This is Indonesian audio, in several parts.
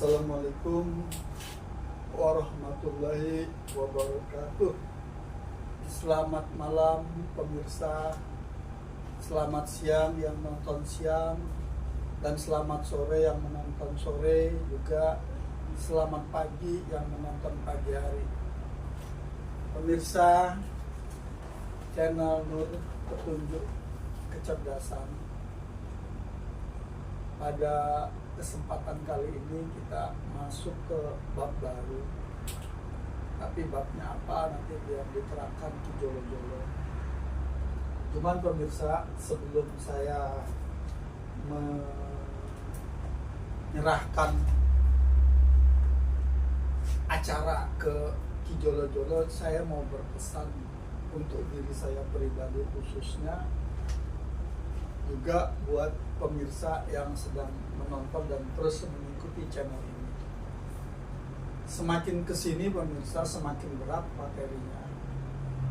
Assalamualaikum warahmatullahi wabarakatuh. Selamat malam pemirsa, selamat siang yang menonton siang, dan selamat sore yang menonton sore, juga selamat pagi yang menonton pagi hari. Pemirsa channel Nur Petunjuk Kecerdasan, pada kesempatan kali ini kita masuk ke bab baru, tapi babnya apa nanti biar diterangkan Ki Jolo-Jolo. Cuman pemirsa, sebelum saya menyerahkan acara ke Ki Jolo-Jolo, saya mau berpesan untuk diri saya pribadi khususnya, juga buat pemirsa yang sedang menonton dan terus mengikuti channel ini. Semakin kesini pemirsa, semakin berat materinya.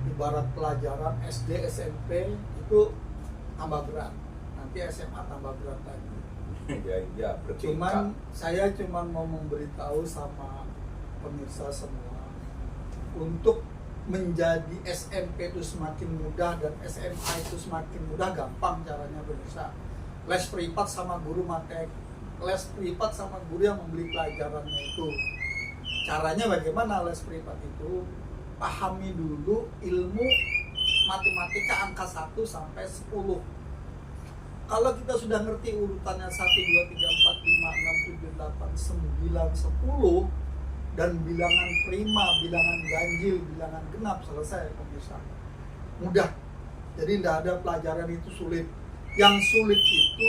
Ibarat pelajaran SD, SMP itu tambah berat, nanti SMA tambah berat lagi. Ya, Cuman saya mau memberitahu sama pemirsa semua, untuk menjadi SMP itu semakin mudah dan SMA itu semakin mudah, gampang caranya pemirsa. Les privat sama guru matek, les privat sama guru yang membeli pelajarannya itu. Caranya bagaimana les privat itu? Pahami dulu ilmu matematika angka 1 sampai 10. Kalau kita sudah ngerti urutannya 1, 2, 3, 4, 5, 6, 7, 8, 9, 10, dan bilangan prima, bilangan ganjil, bilangan genap, selesai pemirsa. Mudah. Jadi tidak ada pelajaran itu sulit. Yang sulit itu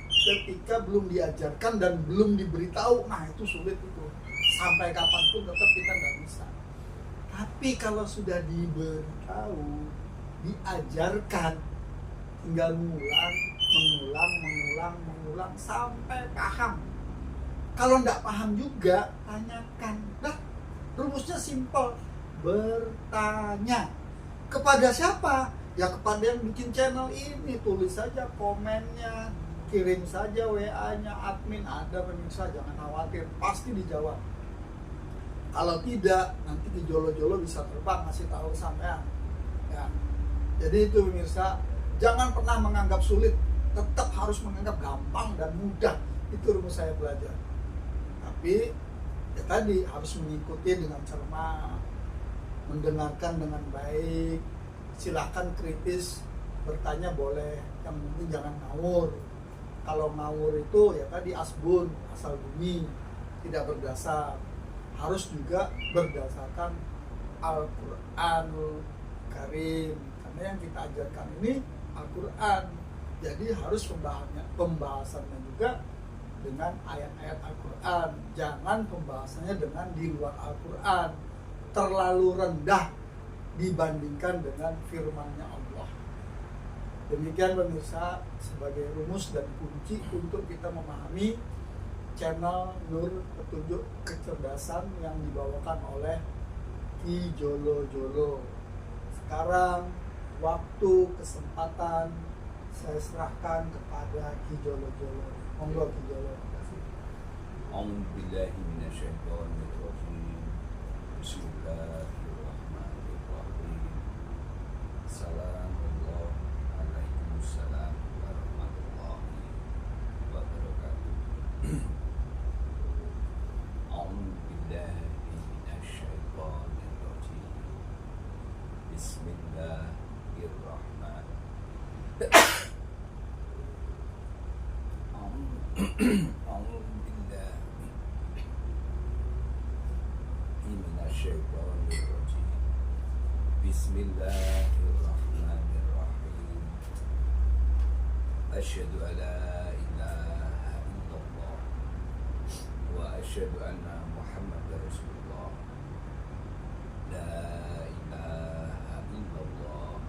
ketika belum diajarkan dan belum diberitahu. Nah, itu sulit itu. Sampai kapanpun tetap kita nggak bisa. Tapi kalau sudah diberitahu, diajarkan, tinggal mengulang sampai paham. Kalau nggak paham juga, tanyakan. Nah, rumusnya simpel. Bertanya. Kepada siapa? Ya kepada yang bikin channel ini. Tulis saja komennya, kirim saja WA-nya, admin ada pemirsa, jangan khawatir, pasti dijawab. Kalau tidak, nanti Ki Jolo-Jolo bisa terbang ngasih tahu sampean. Ya. Jadi itu pemirsa, jangan pernah menganggap sulit, tetap harus menganggap gampang dan mudah. Itu rumus saya belajar. Tapi ya tadi harus mengikuti dengan cermat, mendengarkan dengan baik. Silahkan kritis, bertanya boleh, yang penting jangan ngawur. Kalau ngawur itu ya tadi asbun, asal bunyi, tidak berdasar. Harus juga berdasarkan Al-Qur'anul Karim, karena yang kita ajarkan ini Al-Qur'an. Jadi harus pembahasannya juga dengan ayat-ayat Al-Quran. Jangan pembahasannya dengan di luar Al-Quran, terlalu rendah dibandingkan dengan firman-Nya Allah. Demikian pemirsa, sebagai rumus dan kunci untuk kita memahami channel Nur Petunjuk Kecerdasan yang dibawakan oleh Ki Jolo-Jolo. Sekarang waktu, kesempatan saya serahkan kepada Ki Jolo-Jolo. Monggo Ki Jolo. A'udzubillahi minasyaitonirrajim. Bismillahirrahmanirrahim. Assalamualaikum warahmatullahi wabarakatuh. A'udzubillahi minasyaitonirrajim. Bismillahirrahmanirrahim. Bismillahirrahmanirrahim. Asyhadu an la ilaha illallah wa asyhadu anna Muhammadar Rasulullah. La ilaha illallah.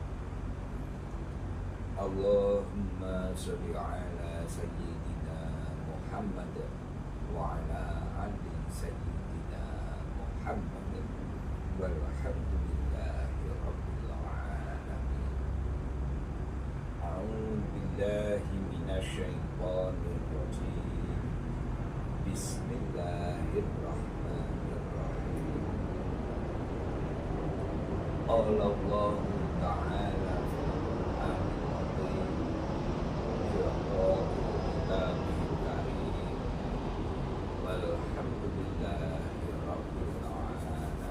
Allahumma sholli ala sayyidina Muhammad wa ala ali sayyidina Muhammad walhamdulillahi rabbil alamin. A'udzu billahi minasyaitonir rajim. Bismillah قال الله تعالى في القرآن العظيم بلقاء كتابه الكريم والحمد لله رب العالمين.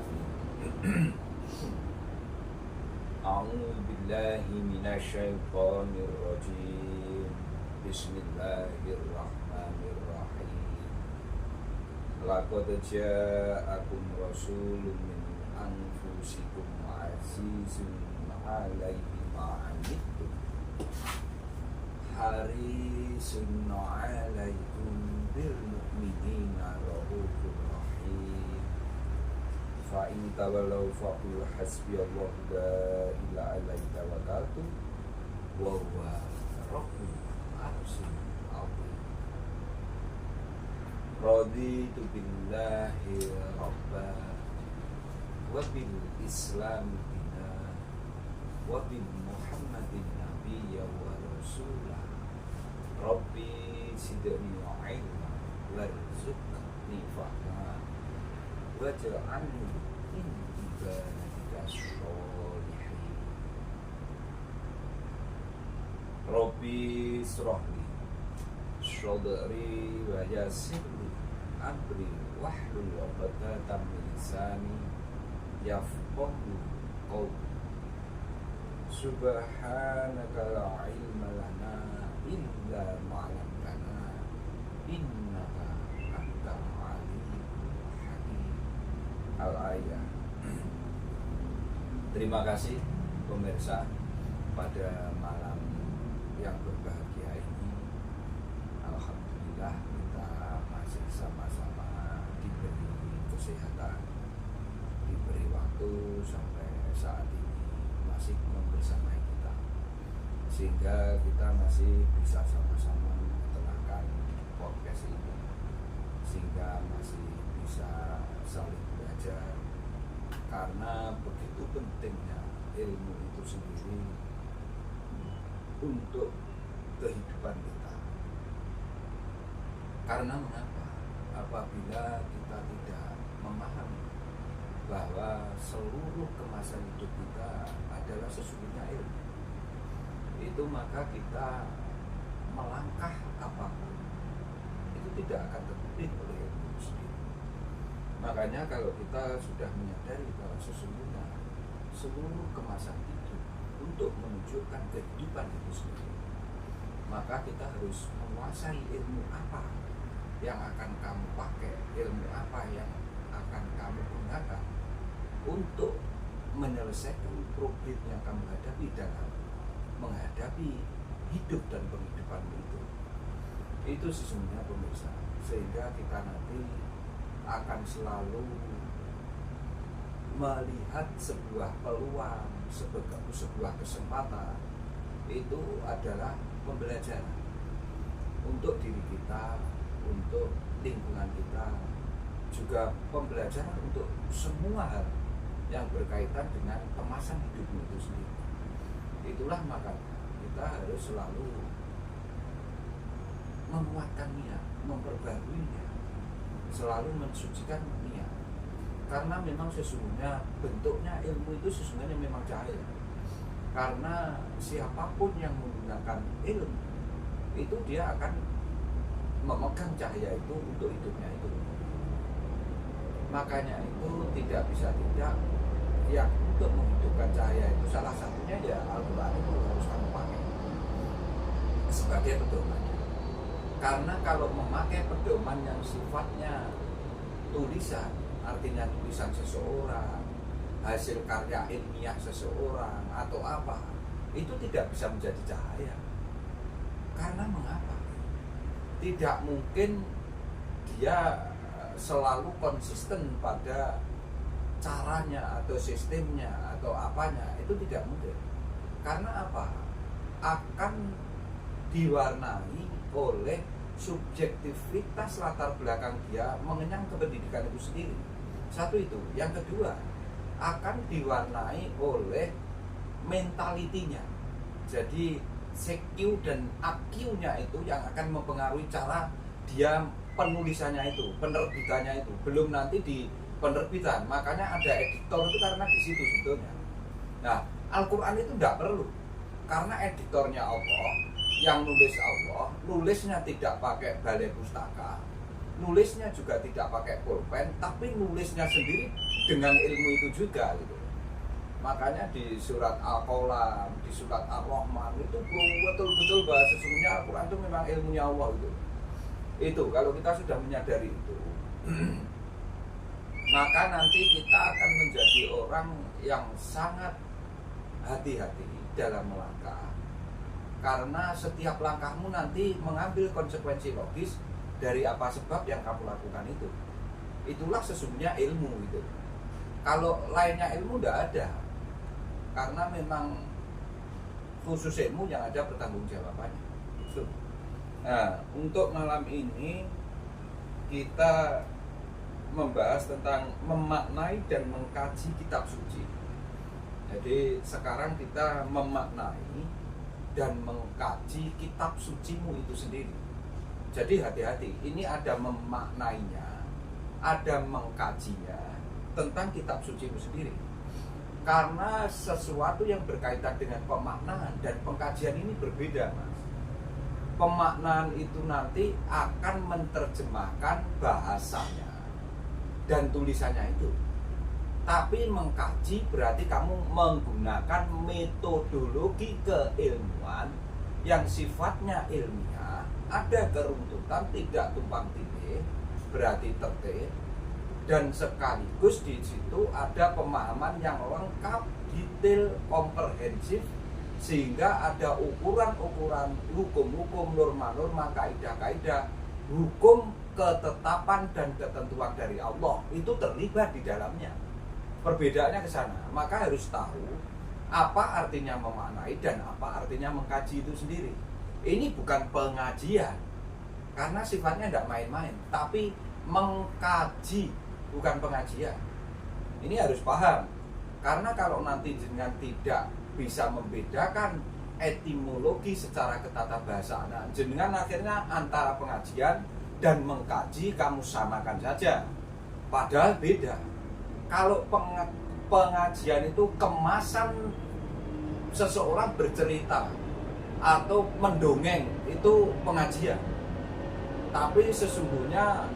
أعوذ بالله من الشيطان الرجيم. بسم الله الرحمن الرحيم. لقد جاءكم رسول من أنفسكم عزيز عليه ما عنتم حريص عليكم بالمؤمنين رؤوف رحيم. فإن تولوا فقل حسبي الله لا إله إلا هو توكلت وهو رب العرش العظيم. رضيت بالله ربا وبالإسلام دينا وبمحمد نبيا ورسولا. ربي زدني علما وارزقني فهما واجعلني من عبادك الصالحين. Rabbi syrahli sadri wa yassirli amri wahlul 'uqdatam min lisani yafqahu qawli. Subhanaka la ilma lana illa ma 'allamtana innaka antal alimul hakim. Al-ayah. Terima kasih pemirsa, pada malam yang berbahagia ini alhamdulillah kita masih sama-sama diberi kesehatan, diberi waktu sampai saat ini masih membersamai kita, sehingga kita masih bisa sama-sama mengenalkan podcast ini, sehingga masih bisa saling belajar, karena begitu pentingnya ilmu itu sendiri untuk kehidupan kita. Karena mengapa? Apabila kita tidak memahami bahwa seluruh kemasan hidup kita adalah sesungguhnya ilmu, itu maka kita melangkah apapun itu tidak akan terpilih oleh ilmu sendiri. Makanya kalau kita sudah menyadari bahwa sesungguhnya seluruh kemasan hidup untuk menunjukkan kehidupan itu sendiri, maka kita harus menguasai ilmu apa yang akan kamu pakai, ilmu apa yang akan kamu gunakan untuk menyelesaikan problem yang kamu hadapi dalam menghadapi hidup dan penghidupan itu. Itu sesungguhnya pemirsa, sehingga kita nanti akan selalu melihat sebuah peluang, sebuah kesempatan itu adalah pembelajaran untuk diri kita, untuk lingkungan kita, juga pembelajaran untuk semua hal yang berkaitan dengan kemasan hidupmu itu sendiri. Itulah makanya kita harus selalu menguatkan niat, memperbarui niat, selalu mensucikan niat. Karena memang sesungguhnya bentuknya ilmu itu sesungguhnya memang cahaya. Karena siapapun yang menggunakan ilmu itu dia akan memegang cahaya itu untuk hidupnya itu. Makanya itu tidak bisa tidak, yang untuk menghidupkan cahaya itu salah satunya ya Al-Quran itu harus kamu pakai sebagai pedoman. Karena kalau memakai pedoman yang sifatnya tulisan, artinya tulisan seseorang, hasil karya ilmiah seseorang atau apa, itu tidak bisa menjadi cahaya. Karena mengapa? Tidak mungkin dia selalu konsisten pada caranya atau sistemnya atau apanya, itu tidak mungkin. Karena apa? Akan diwarnai oleh subjektivitas latar belakang dia mengenyam kependidikan itu sendiri. Satu itu. Yang kedua, akan diwarnai oleh mentalitinya. Jadi CQ dan AQ-nya itu yang akan mempengaruhi cara dia penulisannya itu, penerbitannya itu. Belum nanti di penerbitan, makanya ada editor itu karena di situ sebetulnya. Nah, Al-Quran itu tidak perlu, karena editornya Allah, yang nulis Allah, nulisnya tidak pakai balai pustaka, nulisnya juga tidak pakai pulpen, tapi nulisnya sendiri dengan ilmu itu juga gitu. Makanya di surat Al-Qalam, di surat Ar-Rahman itu betul-betul bahwa sesungguhnya Al-Quran itu memang ilmunya Allah gitu. Itu kalau kita sudah menyadari itu, maka nanti kita akan menjadi orang yang sangat hati-hati dalam melangkah, karena setiap langkahmu nanti mengambil konsekuensi logis dari apa sebab yang kamu lakukan itu. Itulah sesungguhnya ilmu itu. Kalau lainnya ilmu tidak ada, karena memang khusus ilmu yang ada pertanggungjawabannya. Nah, untuk malam ini kita membahas tentang memaknai dan mengkaji kitab suci. Jadi sekarang kita memaknai dan mengkaji kitab sucimu itu sendiri. Jadi hati-hati, ini ada memaknainya, ada mengkajinya tentang kitab sucimu sendiri. Karena sesuatu yang berkaitan dengan pemaknaan dan pengkajian ini berbeda, Mas. Pemaknaan itu nanti akan menerjemahkan bahasanya dan tulisannya itu. Tapi mengkaji berarti kamu menggunakan metodologi keilmuan yang sifatnya ilmiah, ada keruntutan, tidak tumpang tindih, berarti tertib, dan sekaligus di situ ada pemahaman yang lengkap, detail, komprehensif, sehingga ada ukuran-ukuran hukum-hukum, norma-norma, kaidah-kaidah, hukum, ketetapan dan ketentuan dari Allah itu terlibat di dalamnya. Perbedaannya ke sana. Maka harus tahu apa artinya memaknai dan apa artinya mengkaji itu sendiri. Ini bukan pengajian, karena sifatnya tidak main-main, tapi mengkaji, bukan pengajian. Ini harus paham, karena kalau nanti jenengan tidak bisa membedakan etimologi secara ketatabahasaan, jenengan akhirnya antara pengajian dan mengkaji kamu samakan saja, padahal beda. Kalau pengajian itu kemasan seseorang bercerita atau mendongeng, itu pengajian. Tapi sesungguhnya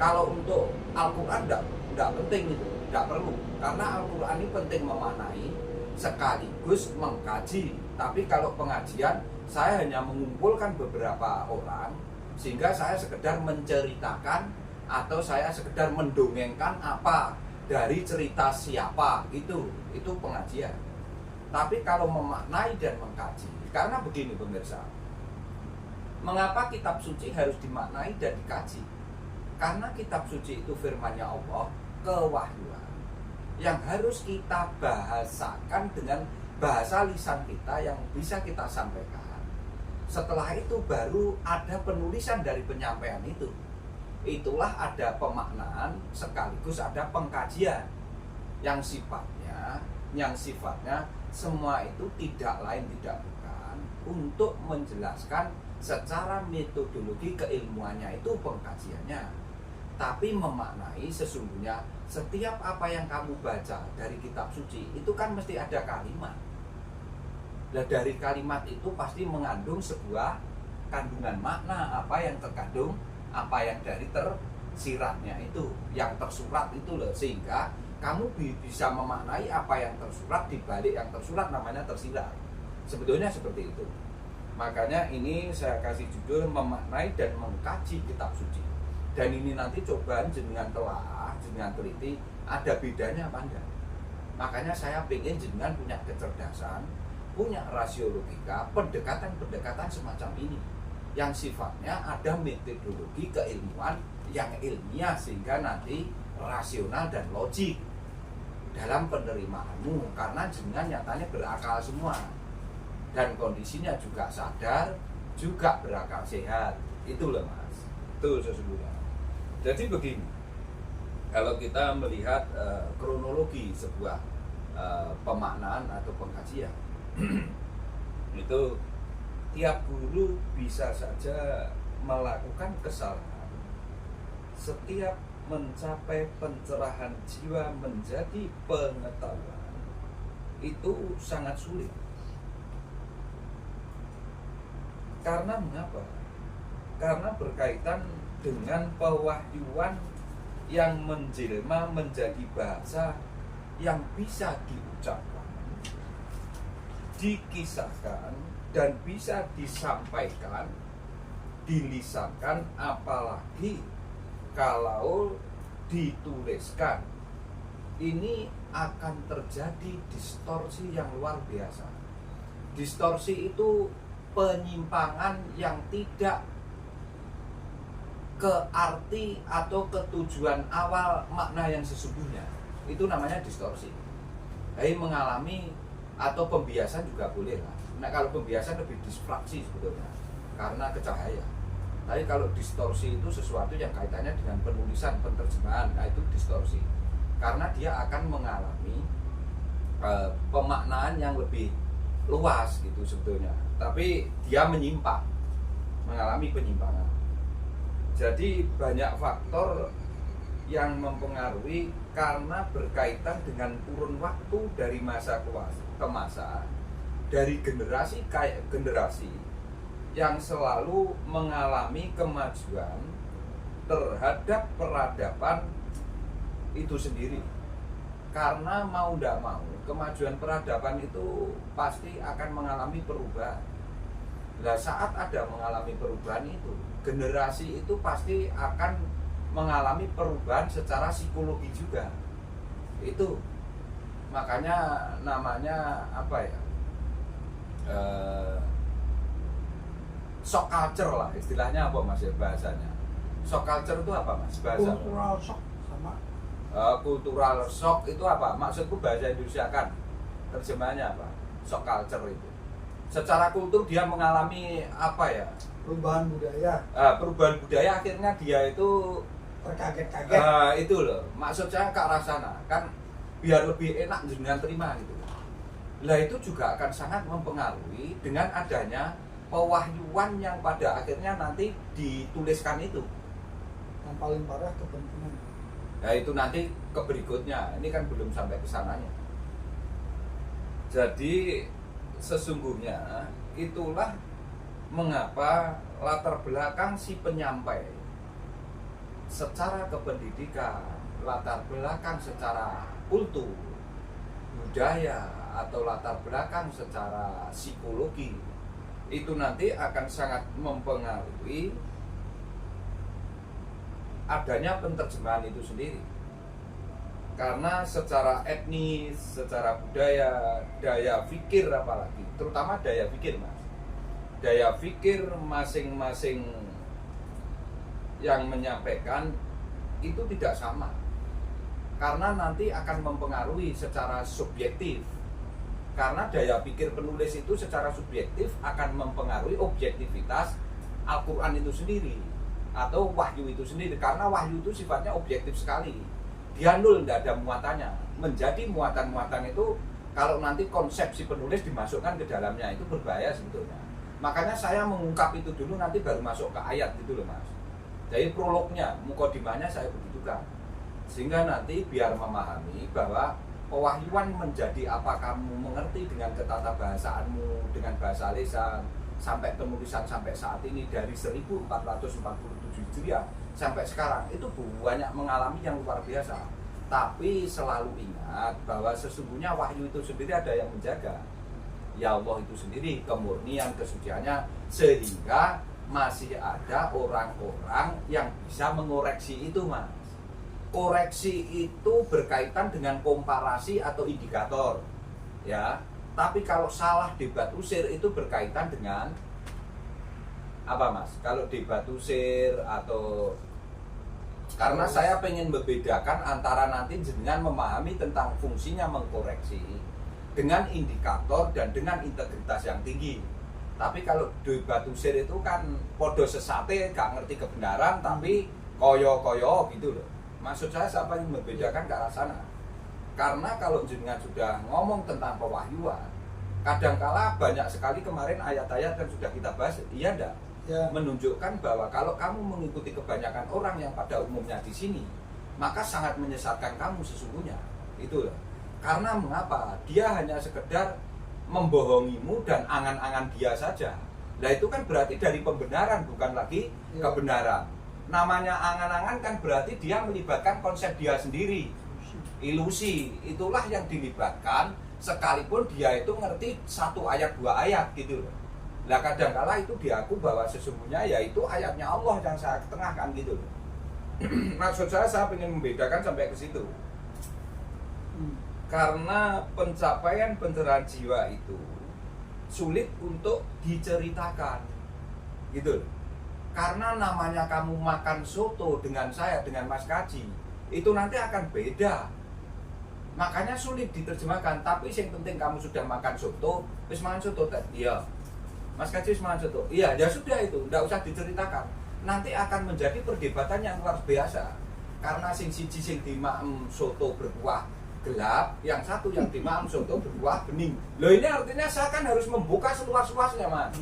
kalau untuk Al-Quran tidak penting itu, tidak perlu. Karena Al-Quran ini penting memaknai sekaligus mengkaji. Tapi kalau pengajian, saya hanya mengumpulkan beberapa orang, sehingga saya sekedar menceritakan atau saya sekedar mendongengkan apa dari cerita siapa, itu pengajian. Tapi kalau memaknai dan mengkaji, karena begini pemirsa, mengapa kitab suci harus dimaknai dan dikaji? Karena kitab suci itu firman-Nya Allah, kewahyuan yang harus kita bahasakan dengan bahasa lisan kita yang bisa kita sampaikan. Setelah itu baru ada penulisan dari penyampaian itu. Itulah ada pemaknaan sekaligus ada pengkajian yang sifatnya semua itu tidak lain tidak bukan untuk menjelaskan secara metodologi keilmuannya itu pengkajiannya, tapi memaknai sesungguhnya setiap apa yang kamu baca dari kitab suci itu kan mesti ada kalimat. Nah, dari kalimat itu pasti mengandung sebuah kandungan makna, apa yang terkandung, apa yang dari tersiratnya itu, yang tersurat itu loh, sehingga kamu bisa memaknai apa yang tersurat di balik yang tersurat namanya tersirat. Sebetulnya seperti itu. Makanya ini saya kasih judul memaknai dan mengkaji kitab suci. Dan ini nanti cobaan jenengan telah, jenengan teliti, ada bedanya apa enggak. Makanya saya pengen jenengan punya kecerdasan, punya rasio logika, pendekatan-pendekatan semacam ini yang sifatnya ada metodologi keilmuan yang ilmiah, sehingga nanti rasional dan logik dalam penerimaanmu, karena jenengan nyatanya berakal semua dan kondisinya juga sadar, juga berakal sehat. Itu loh Mas, itu sesungguhnya. Jadi begini, kalau kita melihat kronologi sebuah pemaknaan atau pengkajian itu tiap guru bisa saja melakukan kesalahan. Setiap mencapai pencerahan jiwa menjadi pengetahuan, itu sangat sulit. Karena mengapa? Karena berkaitan dengan pewahyuan yang menjelma menjadi bahasa yang bisa diucapkan, dikisahkan, dan bisa disampaikan, dilisankan, apalagi kalau dituliskan. Ini akan terjadi distorsi yang luar biasa. Distorsi itu penyimpangan yang tidak ke arti atau ke tujuan awal makna yang sesungguhnya. Itu namanya distorsi. Jadi mengalami atau pembiasan juga boleh lah. Nah kalau pembiasan lebih disfraksi sebetulnya karena kecahaya. Tapi kalau distorsi itu sesuatu yang kaitannya dengan penulisan, penerjemahan, nah itu distorsi. Karena dia akan mengalami pemaknaan yang lebih luas gitu sebetulnya. Tapi dia menyimpang, mengalami penyimpangan. Jadi banyak faktor yang mempengaruhi karena berkaitan dengan kurun waktu dari masa ke masa, dari generasi ke generasi yang selalu mengalami kemajuan terhadap peradaban itu sendiri. Karena mau tidak mau kemajuan peradaban itu pasti akan mengalami perubahan. Nah saat ada mengalami perubahan itu, generasi itu pasti akan mengalami perubahan secara psikologi juga. Itu makanya namanya apa ya, shock culture lah istilahnya, apa mas ya bahasanya. Shock culture itu apa mas bahasa? Cultural shock sama Cultural shock itu apa? Maksudku bahasa Indonesia kan terjemahannya apa? Shock culture itu secara kultur dia mengalami apa ya? perubahan budaya, Perubahan budaya akhirnya dia itu terkaget-kaget. itu loh, maksud saya ke arah sana kan biar lebih enak jenengan terima gitu. Lah itu juga akan sangat mempengaruhi dengan adanya pewahyuan yang pada akhirnya nanti dituliskan itu. Yang paling parah kepentingan. Nah itu nanti ke berikutnya, ini kan belum sampai ke sananya. Jadi sesungguhnya itulah mengapa latar belakang si penyampai secara kependidikan, latar belakang secara kultur, budaya, atau latar belakang secara psikologi itu nanti akan sangat mempengaruhi adanya penerjemahan itu sendiri. Karena secara etnis, secara budaya, daya pikir apalagi, terutama daya pikir mas, daya pikir masing-masing yang menyampaikan itu tidak sama. Karena nanti akan mempengaruhi secara subjektif. Karena daya pikir penulis itu secara subjektif akan mempengaruhi objektivitas Al-Quran itu sendiri atau wahyu itu sendiri. Karena wahyu itu sifatnya objektif sekali, dia nol, tidak ada muatannya. Menjadi muatan-muatan itu kalau nanti konsep si penulis dimasukkan ke dalamnya itu berbahaya sebetulnya. Makanya saya mengungkap itu dulu, nanti baru masuk ke ayat gitu loh mas. Jadi prolognya, mukodimahnya saya begitukan, sehingga nanti biar memahami bahwa pewahyuan menjadi apa kamu mengerti dengan ketata bahasaanmu, dengan bahasa lisan, sampai penulisan sampai saat ini dari 1447 Hijriah sampai sekarang itu banyak mengalami yang luar biasa. Tapi selalu ingat bahwa sesungguhnya wahyu itu sendiri ada yang menjaga. Ya Allah itu sendiri, kemurnian, kesuciannya, sehingga masih ada orang-orang yang bisa mengoreksi itu mas. Koreksi itu berkaitan dengan komparasi atau indikator, ya. Tapi kalau salah debat usir itu berkaitan dengan apa mas? Kalau debat usir atau karena saya pengen membedakan antara nanti dengan memahami tentang fungsinya mengkoreksi dengan indikator dan dengan integritas yang tinggi. Tapi kalau debat usir itu kan podo sesate, gak ngerti kebenaran tapi koyo-koyo gitu loh. Maksud saya siapa yang membedakan ke arah sana? Karena kalau jenengan sudah ngomong tentang pewahyuan, kadangkala banyak sekali kemarin ayat-ayat yang sudah kita bahas, iya enggak? Ya. Menunjukkan bahwa kalau kamu mengikuti kebanyakan orang yang pada umumnya di sini, maka sangat menyesatkan kamu sesungguhnya. Itu loh. Karena mengapa? Dia hanya sekedar membohongimu dan angan-angan dia saja. Nah itu kan berarti dari pembenaran, bukan lagi kebenaran. Namanya angan-angan kan berarti dia melibatkan konsep dia sendiri, ilusi. Itulah yang dilibatkan, sekalipun dia itu ngerti 1 ayat 2 ayat gitu loh. Nah kadangkala itu diaku bahwa sesungguhnya yaitu ayatnya Allah yang saya ketengahkan gitu loh. Maksud saya ingin membedakan sampai ke situ. Karena pencapaian pencerahan jiwa itu sulit untuk diceritakan gitu loh. Karena namanya kamu makan soto dengan saya, dengan Mas Kaji, itu nanti akan beda. Makanya sulit diterjemahkan. Tapi yang penting kamu sudah makan soto, wis makan soto iya. Mas Kaji wis makan soto. Iya, ya sudah itu, enggak usah diceritakan. Nanti akan menjadi perdebatan yang luar biasa. Karena sing siji sing dimaem soto berkuah gelap, yang satu yang dimaem soto berkuah bening. Loh ini artinya saya kan harus membuka seluas-luasnya, Mas.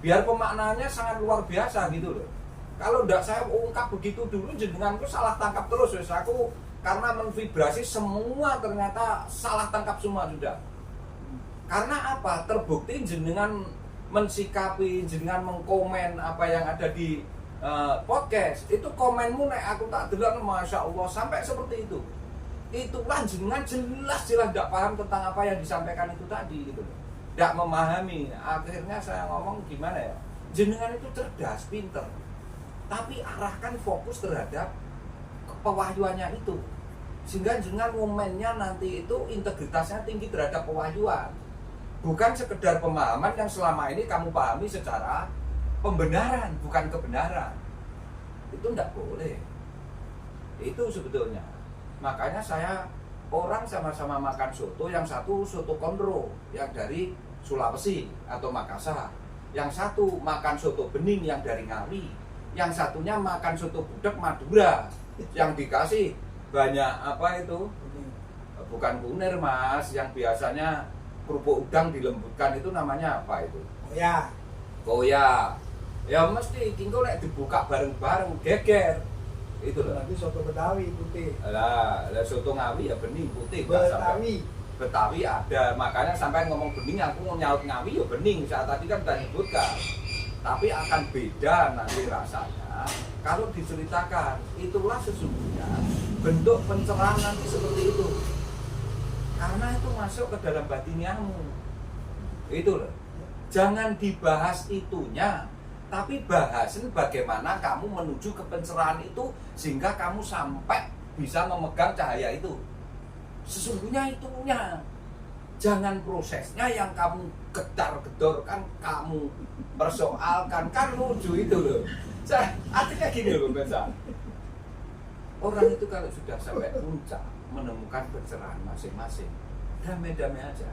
Biar pemaknaannya sangat luar biasa gitu loh. Kalau enggak saya ungkap begitu dulu, jenenganku salah tangkap terus wis. Aku karena menvibrasi semua ternyata salah tangkap semua sudah. Karena apa? Terbukti jenengan mensikapi, jenengan mengkomen apa yang ada di podcast. Itu komenmu nek aku tak delok, Masya Allah, sampai seperti itu. Itulah jenengan jelas tidak paham tentang apa yang disampaikan itu tadi gitu loh. Tidak memahami. Akhirnya saya ngomong gimana ya? Jenengan itu cerdas, pinter. Tapi arahkan fokus terhadap pewahyuannya itu. Sehingga jenengan momennya nanti itu integritasnya tinggi terhadap pewahyuan. Bukan sekedar pemahaman yang selama ini kamu pahami secara pembenaran, bukan kebenaran. Itu tidak boleh. Itu sebetulnya. Makanya saya orang sama-sama makan soto, yang satu soto konro yang dari Sulawesi atau Makassar, yang satu makan soto bening yang dari Ngawi, yang satunya makan soto gudeg Madura yang dikasih banyak apa itu, bukan kunir Mas, yang biasanya kerupuk udang dilembutkan itu namanya apa itu? Koya. Ya mesti kingko nek dibuka bareng-bareng geger. Itu loh. Lagi soto Betawi putih. Lah soto Ngawi ya bening putih. Betawi ada, makanya sampai ngomong bening aku mau nyaut Ngawi ya bening. Saat tadi kan udah nyebutkan. Tapi akan beda nanti rasanya kalau diceritakan. Itulah sesungguhnya bentuk pencerahan nanti seperti itu. Karena itu masuk ke dalam batiniamu. Itu loh. Jangan dibahas itunya, tapi bahasin bagaimana kamu menuju ke pencerahan itu sehingga kamu sampai bisa memegang cahaya itu. Sesungguhnya itunya. Jangan prosesnya yang kamu gedar-gedorkan, kamu persoalkan, kan lucu itu loh. Artinya gini loh, Bensa. Orang itu kalau sudah sampai puncak menemukan pencerahan masing-masing, damai-damai aja.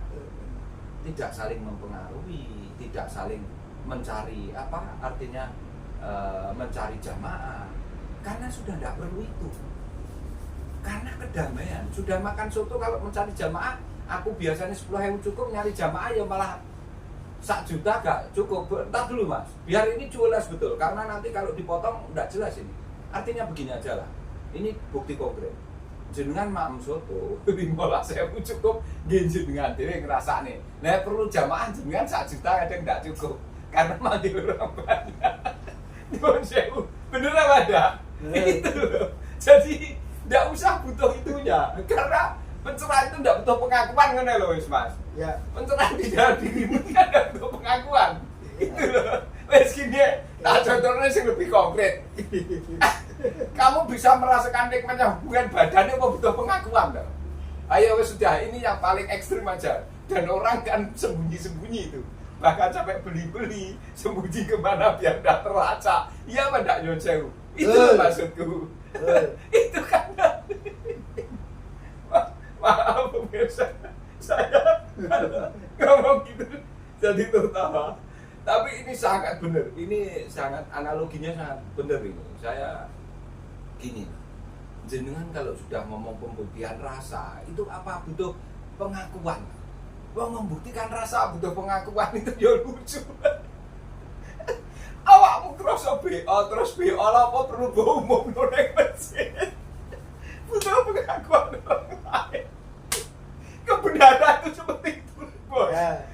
Tidak saling mempengaruhi, tidak saling mencari apa artinya mencari jamaah, karena sudah tidak perlu itu. Karena kedamaian. Sudah makan soto kalau mencari jamaah, aku biasanya 10.000 cukup, nyari jamaah ya malah 1 juta gak cukup. Entar dulu Mas, biar ini jelas betul, karena nanti kalau dipotong tidak jelas ini. Artinya begini aja lah, ini bukti konkret. Jenengan maem soto 15.000 cukup, jenengan dhewe ngrasakne. Nah perlu jamaah jenengan 1 juta kadang tidak cukup. Karena mati orang banyak. Nyuwun sewu. Bener apa enggak? Itu loh. Jadi enggak usah butuh itunya. Karena pencerahan itu enggak butuh pengakuan ngono lho wis Mas. Ya. Pencerahan di dalam dirimu kan enggak butuh pengakuan. Itu loh. Wis gini, tak contohnya sing lebih konkret. Kamu bisa merasakan nikmatnya hubungan badannya apa butuh pengakuan loh? Ayo wis sudah, ini yang paling ekstrim aja. Dan orang kan sembunyi-sembunyi itu. Bahkan sampai beli-beli, sembunyi kemana biar tidak terlacak. Iya apa tidak Yonsewu? Itu maksudku. Itu kan. Maaf pemirsa, saya ngomong gitu jadi tertawa. Tapi ini sangat benar. Ini sangat analoginya sangat benar ini. Saya gini, jenengan kalau sudah ngomong pembuktian rasa itu apa butuh pengakuan. Membuktikan rasa butuh pengakuan itu ya lucu. Awakmu terus BO apa perlu umum nek masjid. Butuh pengakuan orang lain. bendara itu seperti itu, bos. Ya,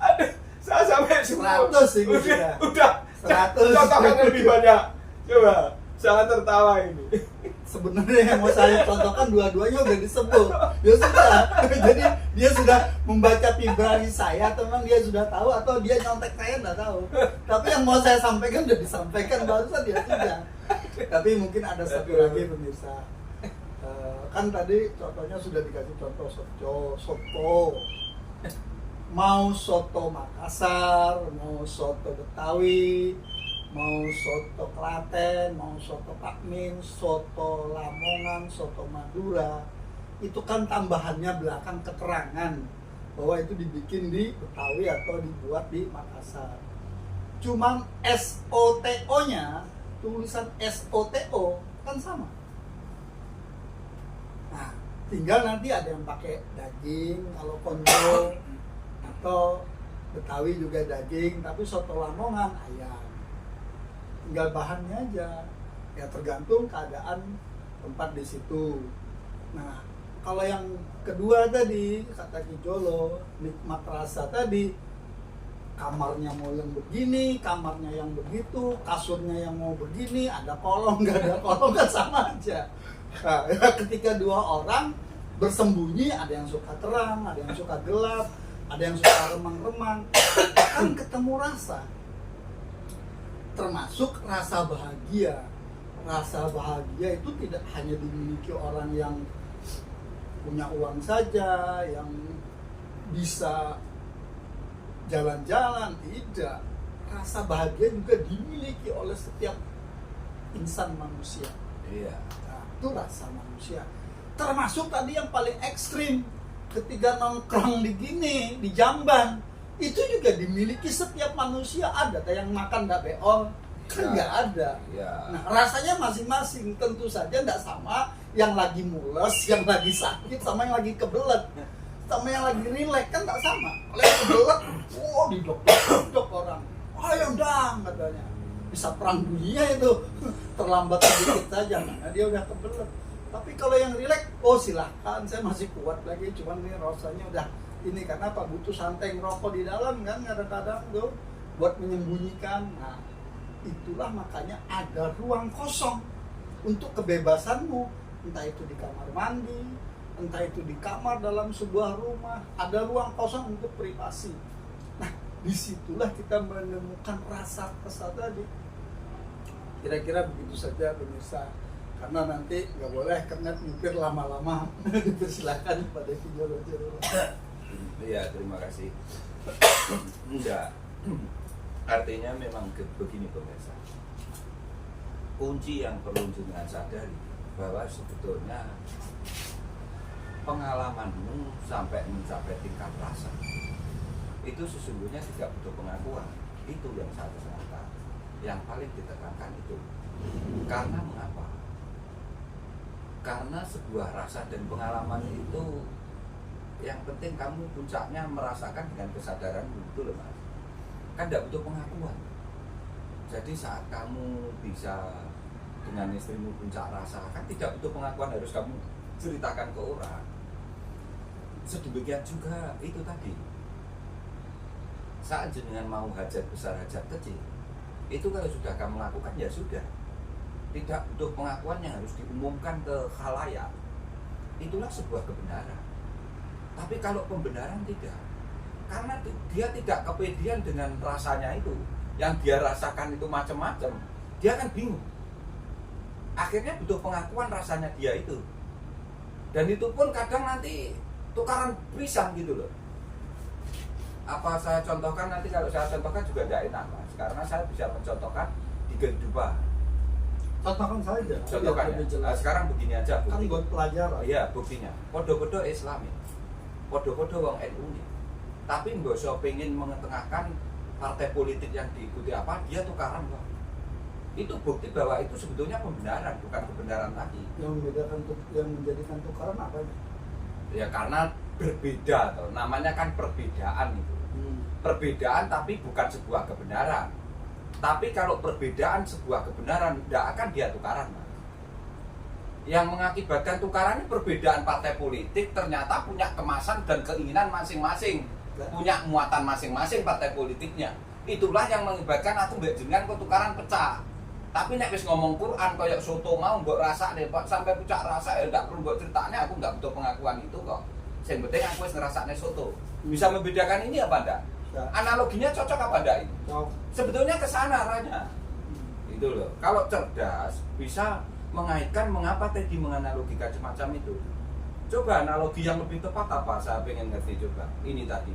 Aduh, saya sampai 100 ini udah 100. contohkan lebih banyak. Coba, sangat tertawa ini. Sebenarnya yang mau saya contohkan dua-duanya udah disebut. Ya sudah. Jadi dia sudah membaca vibrasi saya, atau memang dia sudah tahu, atau dia nyontek saya nggak tahu. Tapi yang mau saya sampaikan udah disampaikan barusan, dia sudah. Tapi mungkin ada satu lagi pemirsa. Kan tadi contohnya sudah dikasih contoh soto. Mau soto Makassar, mau soto Betawi, mau soto Klaten, mau soto Pakmin, soto Lamongan, soto Madura, itu kan tambahannya belakang keterangan bahwa itu dibikin di Betawi atau dibuat di Makassar. Cuman SOTO-nya, tulisan SOTO kan sama. Nah, tinggal nanti ada yang pakai daging kalau konjo, atau Betawi juga daging, tapi soto Lamongan ayam. Tinggal bahannya aja, ya tergantung keadaan tempat di situ. Nah, kalau yang kedua tadi kata Kijolo, nikmat rasa tadi, kamarnya mau yang begini, kamarnya yang begitu, kasurnya yang mau begini, ada kolong nggak ada kolong kan sama aja. Nah, ketika dua orang bersembunyi, ada yang suka terang, ada yang suka gelap, ada yang suka remang-remang, kan ketemu rasa. Termasuk rasa bahagia. Rasa bahagia itu tidak hanya dimiliki orang yang punya uang saja, yang bisa jalan-jalan, tidak. Rasa bahagia juga dimiliki oleh setiap insan manusia. Iya. Nah, itu rasa manusia. Termasuk tadi yang paling ekstrim, ketika nongkrong di gini, di jamban, itu juga dimiliki setiap manusia. Ada yang makan nggak beol, kan Ya. nggak ada. Ya. Nah, rasanya masing-masing, tentu saja nggak sama yang lagi mules, yang lagi sakit, sama yang lagi kebelet, sama yang lagi rileks, kan nggak sama. Kalau yang kebelet, didok orang, ayo dang katanya, bisa perang dunia itu, terlambat sedikit saja, nah dia udah kebelet. Tapi kalau yang rileks, oh silahkan, saya masih kuat lagi, cuman ini rasanya udah ini, karena apa, butuh santai ngerokok di dalam kan kadang-kadang tuh buat menyembunyikan. Nah, itulah makanya ada ruang kosong untuk kebebasanmu, entah itu di kamar mandi, entah itu di kamar dalam sebuah rumah, ada ruang kosong untuk privasi. Nah, disitulah kita menemukan rasa tadi. Kira-kira begitu saja pemirsa, karena nanti nggak boleh kernet nyupir lama-lama. Dipersilakan pada video. Iya, terima kasih. Enggak. Artinya memang begini pemirsa. Kunci yang perlu jenengan sadari bahwa sebetulnya pengalamanmu sampai mencapai tingkat rasa itu sesungguhnya tidak butuh pengakuan. Itu yang saya tekankan. Yang paling ditekankan itu. Karena mengapa? Karena sebuah rasa dan pengalaman itu yang penting kamu puncaknya merasakan dengan kesadaran itu loh mas. Kan tidak butuh pengakuan. Jadi saat kamu bisa dengan istrimu puncak rasa, kan tidak butuh pengakuan, harus kamu ceritakan ke orang. Sedemikian juga itu tadi, saat jenengan mau hajat besar hajat kecil, itu kalau sudah kamu lakukan ya sudah, tidak butuh pengakuan yang harus diumumkan ke khalayak. Itulah sebuah kebenaran. Tapi kalau pembenaran tidak, karena dia tidak kepedean dengan rasanya itu, yang dia rasakan itu macam-macam, dia kan bingung. Akhirnya butuh pengakuan rasanya dia itu, dan itu pun kadang nanti tukaran pisang gitu loh. Apa saya contohkan nanti, kalau saya contohkan juga tidak enak mas, karena saya bisa mencontohkan di kehidupan. Contohkan saja. Contohkan ya. Nah, sekarang begini aja Kan bukti. buat pelajaran. Iya buktinya. Podo-podo Islami, podo-podo wong NU nih. Tapi nggak usah pengen mengetengahkan partai politik yang diikuti apa, dia tukaran kok. Itu bukti bahwa itu sebetulnya pembenaran, bukan kebenaran lagi. Yang membedakan, yang menjadikan tukaran apa? Ya karena berbeda, toh. Namanya kan perbedaan itu. Perbedaan tapi bukan sebuah kebenaran. Tapi kalau perbedaan sebuah kebenaran, tidak akan dia tukaran mas. Yang mengakibatkan tukaran ini perbedaan partai politik ternyata punya kemasan dan keinginan masing-masing, punya muatan masing-masing partai politiknya. Itulah yang mengakibatkan aku mbak jenengan kok tukaran pecah. Tapi nek wis ngomong Quran kayak soto mau mbok rasakne Pak sampai pucak rasa ya ndak perlu mbok critane, aku nggak butuh pengakuan itu kok. Yang penting aku wis ngerasakne soto. Bisa membedakan ini apa enggak? Ya. Analoginya cocok apa enggak ini? Tahu. Sebetulnya ke sana arahnya. Itu loh. Kalau cerdas bisa mengaitkan mengapa Teddy menganalogikan semacam itu. Coba analogi yang lebih tepat apa? Saya pengen ngerti coba. Ini tadi.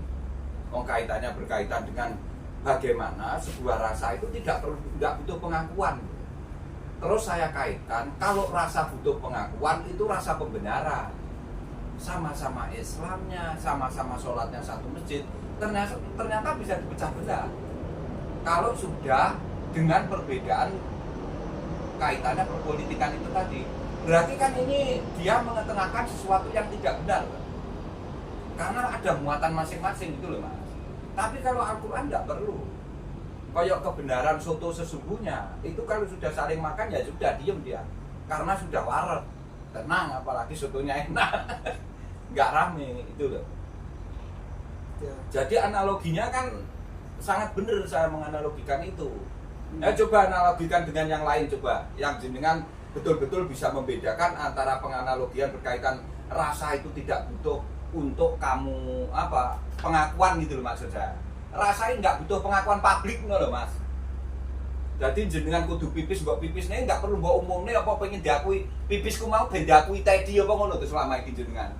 Kaitannya berkaitan dengan bagaimana sebuah rasa itu tidak butuh pengakuan. Terus saya kaitkan kalau rasa butuh pengakuan itu rasa pembenaran. Sama-sama Islamnya, sama-sama sholatnya satu masjid, ternyata bisa dipecah belah. Kalau sudah dengan perbedaan kaitannya perpolitikan itu tadi, berarti kan ini dia mengetengahkan sesuatu yang tidak benar, karena ada muatan masing-masing gitu loh Mas. Tapi kalau Al-Quran tidak perlu. Kayak kebenaran soto sesungguhnya itu kalau sudah saling makan ya sudah diem dia, karena sudah waret, tenang, apalagi sotonya enak, nggak rame itu loh. Ya. Jadi analoginya kan sangat benar saya menganalogikan itu. Coba analogikan dengan yang lain coba, yang jenengan betul-betul bisa membedakan antara penganalogian berkaitan rasa itu tidak butuh untuk kamu apa pengakuan gitu loh maksud saya. Rasa ini nggak butuh pengakuan publik loh Mas. Jadi jenengan kudu pipis mbok pipis nih nggak perlu mbok umumnya apa pengen diakui pipisku mau ben diakui Teddy apa ngono tuh selama ini jenengan.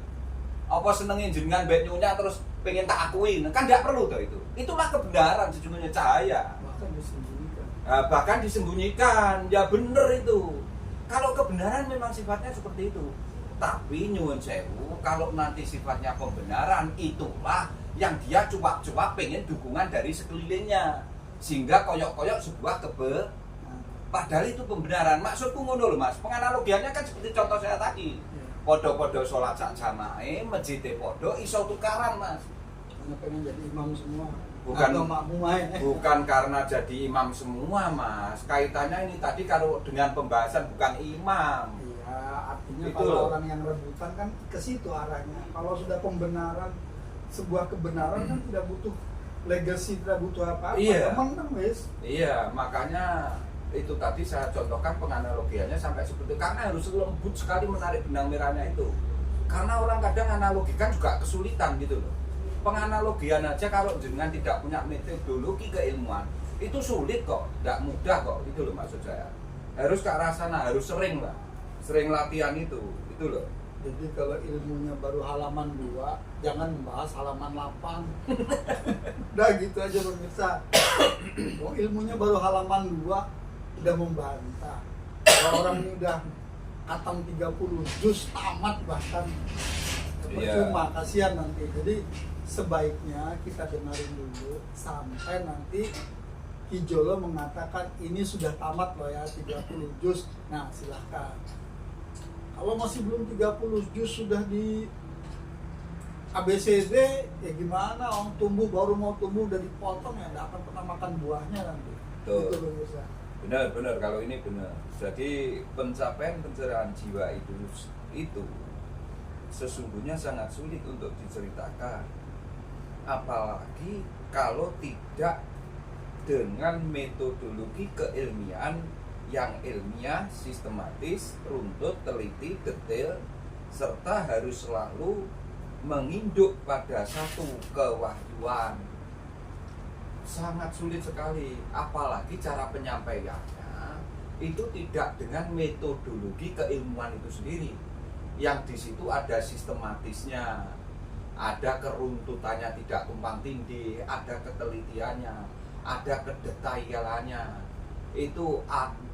Apa senengin jenengan mbek nyonya terus pengen tak akuin kan nggak perlu tuh itu. Itulah kebenaran sejujurnya cahaya. Bahkan disembunyikan. Bahkan disembunyikan, ya bener itu. Kalau kebenaran memang sifatnya seperti itu. Tapi nyuwun sewu, kalau nanti sifatnya pembenaran, itulah yang dia cuap-cuap pengen dukungan dari sekelilingnya. Sehingga koyok-koyok sebuah padahal itu pembenaran. Maksudku ngono lho Mas, penganalogiannya kan seperti contoh saya tadi. Podo-podo sholat sak jamaah, masjid podo iso tukaran Mas. Karena pengen jadi imam semua. Bukan atau makmum aja. Bukan karena jadi imam semua Mas. Kaitannya ini tadi kalau dengan pembahasan bukan imam. Iya, artinya Itu kalau loh. orang yang rebutan kan ke situ arahnya. Kalau sudah pembenaran, sebuah kebenaran kan tidak butuh legacy, tidak butuh apa-apa. Iya. Menang wis. Iya, makanya itu tadi saya contohkan penganalogiannya sampai seperti itu. Karena harus lembut sekali menarik benang merahnya itu. Karena orang kadang analogikan juga kesulitan gitu loh. Penganalogian aja kalau jenengan tidak punya metodologi keilmuan itu sulit kok, tidak mudah kok gitu loh maksud saya. Harus ke arah sana, harus sering lah, sering latihan itu loh. Jadi kalau ilmunya baru halaman 2, jangan membahas halaman 8. Udah gitu aja pemirsa. Oh, ilmunya baru halaman 2 udah membantah. Kalau orang ini udah khatam 30 juz tamat bahkan. Percuma, kasihan nanti. Jadi sebaiknya kita dengerin dulu sampai nanti Hijolo mengatakan ini sudah tamat loh ya 30 juz. Nah silahkan. Kalau masih belum 30 juz sudah di ABCD ya gimana, orang tumbuh baru mau tumbuh udah dipotong ya nggak akan pernah makan buahnya nanti. Tuh. Gitu pemirsa. Benar kalau ini benar. Jadi pencapaian pencerahan jiwa itu sesungguhnya sangat sulit untuk diceritakan. Apalagi kalau tidak dengan metodologi keilmian yang ilmiah, sistematis, runtut, teliti, detail, serta harus selalu menginduk pada satu kewahyuan. Sangat sulit sekali, apalagi cara penyampaiannya itu tidak dengan metodologi keilmuan itu sendiri. Yang di situ ada sistematisnya, ada keruntutannya tidak tumpang tindih, ada ketelitiannya, ada kedetailannya. Itu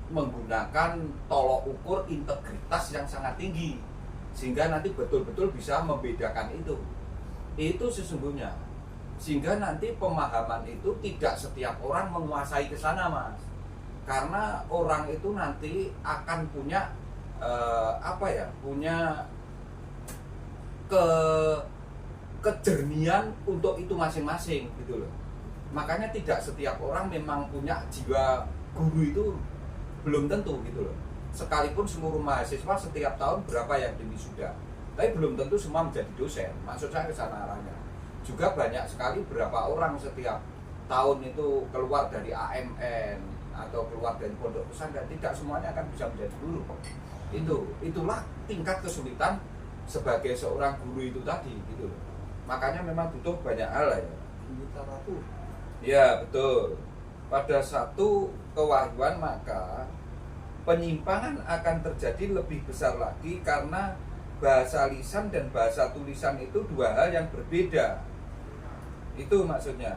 menggunakan tolok ukur integritas yang sangat tinggi, sehingga nanti betul-betul bisa membedakan itu. Itu sesungguhnya. Sehingga nanti pemahaman itu tidak setiap orang menguasai ke sana Mas. Karena orang itu nanti akan punya punya kejernihan untuk itu masing-masing gitu loh. Makanya tidak setiap orang memang punya jiwa guru, itu belum tentu gitu loh. sekalipun seluruh mahasiswa setiap tahun berapa yang wisuda, tapi belum tentu semua menjadi dosen. Maksud saya ke sana arahnya. Juga banyak sekali berapa orang setiap tahun itu keluar dari AMN atau keluar dari pondok pesantren, tidak semuanya akan bisa menjadi guru. Itulah tingkat kesulitan sebagai seorang guru itu tadi gitu. Makanya memang butuh banyak hal ya. Ya betul. Pada satu kewahyuan maka penyimpangan akan terjadi lebih besar lagi karena bahasa lisan dan bahasa tulisan itu dua hal yang berbeda. Itu maksudnya.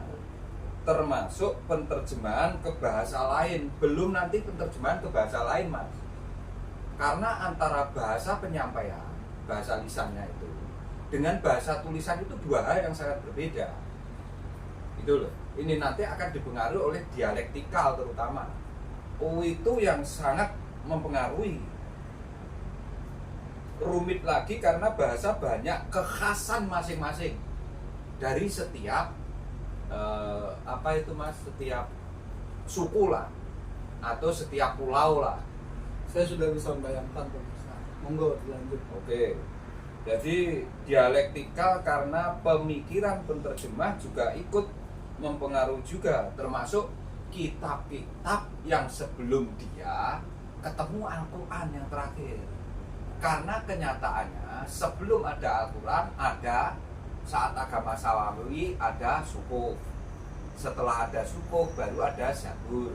Termasuk penerjemahan ke bahasa lain, belum nanti penerjemahan ke bahasa lain, Mas. Karena antara bahasa penyampaian, bahasa lisannya itu dengan bahasa tulisan itu dua hal yang sangat berbeda. Itu loh. Ini nanti akan dipengaruhi oleh dialektikal terutama. Itu yang sangat mempengaruhi. Rumit lagi karena bahasa banyak kekhasan masing-masing dari setiap setiap suku lah atau setiap pulau lah. Saya sudah bisa membayangkan pemirsa. Monggo dilanjut. Oke. Jadi dialektikal karena pemikiran penerjemah juga ikut mempengaruhi juga, termasuk kitab-kitab yang sebelum dia ketemu Al-Quran yang terakhir. Karena kenyataannya sebelum ada Al-Quran ada saat agama Samawi ada Sukuf. Setelah ada Sukuf baru ada Zabur.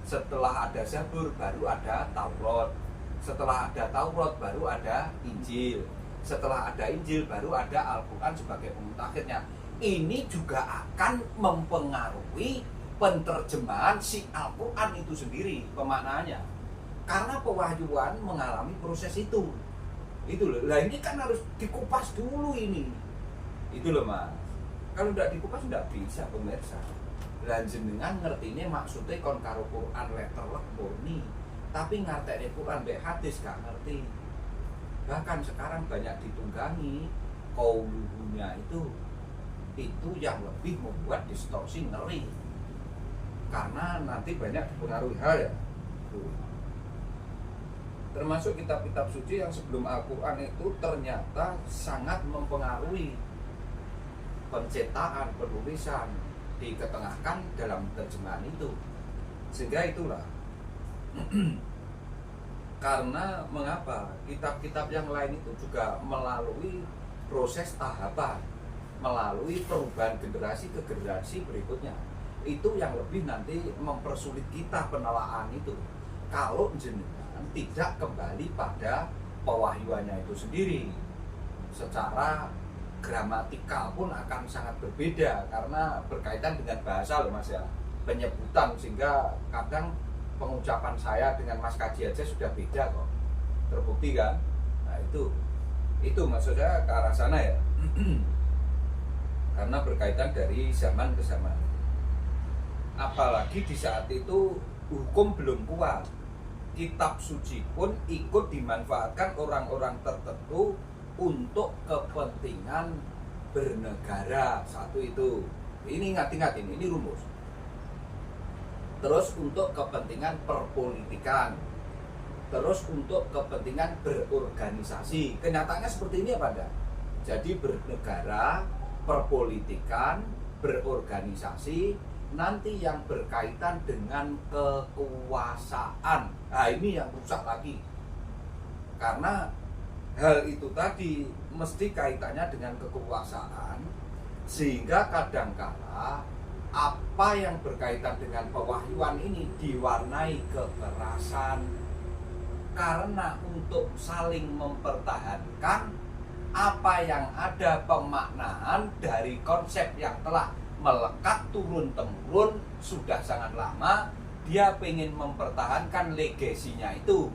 Setelah ada Zabur baru ada Taurat. Setelah ada Taurat baru ada Injil. Setelah ada Injil baru ada Al-Quran sebagai pemutakhirnya. Ini juga akan mempengaruhi penerjemahan si Al-Quran itu sendiri, pemaknaannya. Karena pewahyuan mengalami proses itu. Itu loh. Lah ini kan harus dikupas dulu ini. Itu loh Mas. Kalau tidak dikupas tidak bisa pemirsa. Lan jenengan ngertine maksudnya kon karo Quran letterlek murni, tapi ngartekne Quran mbek hadis gak ngerti. Bahkan sekarang banyak ditunggangi qauluhunya itu yang lebih membuat distorsi ngeri. Karena nanti banyak dipengaruhi hal ya. Termasuk kitab-kitab suci yang sebelum Al-Quran itu ternyata sangat mempengaruhi pencetakan, penulisan, diketengahkan dalam terjemahan itu. Sehingga itulah karena mengapa kitab-kitab yang lain itu juga melalui proses tahapan, melalui perubahan generasi ke generasi berikutnya. Itu yang lebih nanti mempersulit kita penelaah itu. Kalau jenengan tidak kembali pada pewahyuannya itu sendiri, secara gramatikal pun akan sangat berbeda karena berkaitan dengan bahasa loh Mas ya, penyebutan, sehingga kadang pengucapan saya dengan Mas Kaji aja sudah beda kok, terbukti kan. Nah itu maksud saya ke arah sana ya. Karena berkaitan dari zaman ke zaman. Apalagi di saat itu hukum belum kuat, kitab suci pun ikut dimanfaatkan orang-orang tertentu untuk kepentingan bernegara. Satu itu. Ini ingat ini rumus. Terus untuk kepentingan perpolitikan. Terus untuk kepentingan berorganisasi. Kenyataannya seperti ini apa enggak? Jadi bernegara, perpolitikan, berorganisasi, nanti yang berkaitan dengan kekuasaan. Nah ini yang rusak lagi. Karena hal itu tadi mesti kaitannya dengan kekuasaan, sehingga kadangkala apa yang berkaitan dengan pewahyuan ini diwarnai kekerasan. Karena untuk saling mempertahankan apa yang ada pemaknaan dari konsep yang telah melekat turun-temurun sudah sangat lama, dia pengen mempertahankan legasinya itu.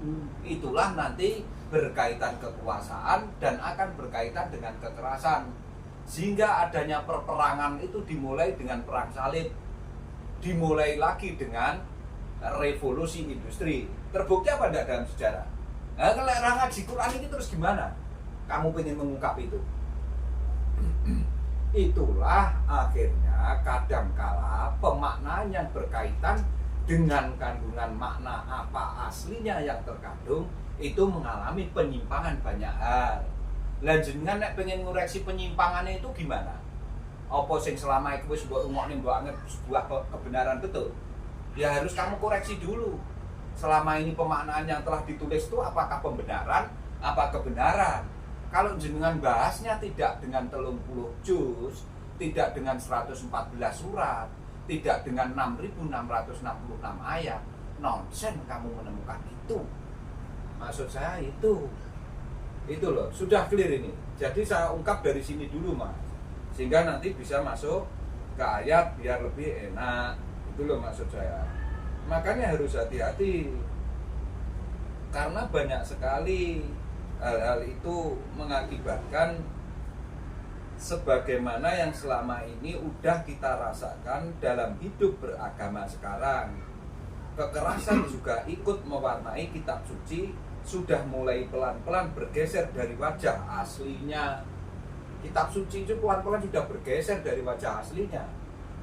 Itulah nanti berkaitan kekuasaan dan akan berkaitan dengan kekerasan. Sehingga adanya perperangan itu dimulai dengan perang salib, dimulai lagi dengan revolusi industri. Terbukti apa enggak dalam sejarah? Nah, kalau ngaji Quran ini terus gimana? Kamu pengen mengungkap itu? Itulah akhirnya kadangkala pemaknaan yang berkaitan dengan kandungan makna apa aslinya yang terkandung, itu mengalami penyimpangan banyak hal. Lah jenengan nek pengen ngoreksi penyimpangannya itu gimana? Apa sing selama itu wis mbok rungokne mbok anggap sebuah kebenaran betul? Ya harus kamu koreksi dulu. Selama ini pemaknaan yang telah ditulis itu apakah pembenaran, apa kebenaran? Kalau jenengan bahasnya tidak dengan 30 juz, tidak dengan 114 surat, tidak dengan 6.666 ayat, nonsen kamu menemukan itu. Maksud saya itu loh, sudah clear ini. Jadi saya ungkap dari sini dulu Mas, sehingga nanti bisa masuk ke ayat biar lebih enak. Itu loh maksud saya. Makanya harus hati-hati, karena banyak sekali hal-hal itu mengakibatkan sebagaimana yang selama ini udah kita rasakan dalam hidup beragama sekarang. Kekerasan juga ikut mewarnai kitab suci, sudah mulai pelan-pelan bergeser dari wajah aslinya. Kitab suci itu pelan-pelan sudah bergeser dari wajah aslinya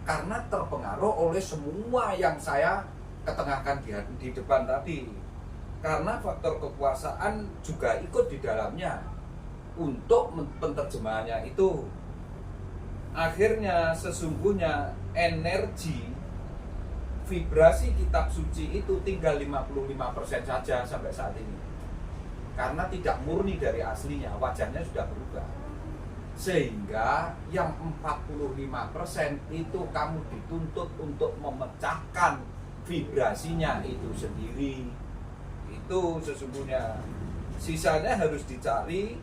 karena terpengaruh oleh semua yang saya ketengahkan di depan tadi. Karena faktor kekuasaan juga ikut di dalamnya untuk penerjemahannya itu. Akhirnya sesungguhnya energi vibrasi kitab suci itu tinggal 55% saja sampai saat ini. Karena tidak murni dari aslinya, wajahnya sudah berubah. Sehingga yang 45% itu kamu dituntut untuk memecahkan vibrasinya itu sendiri. Itu sesungguhnya. Sisanya harus dicari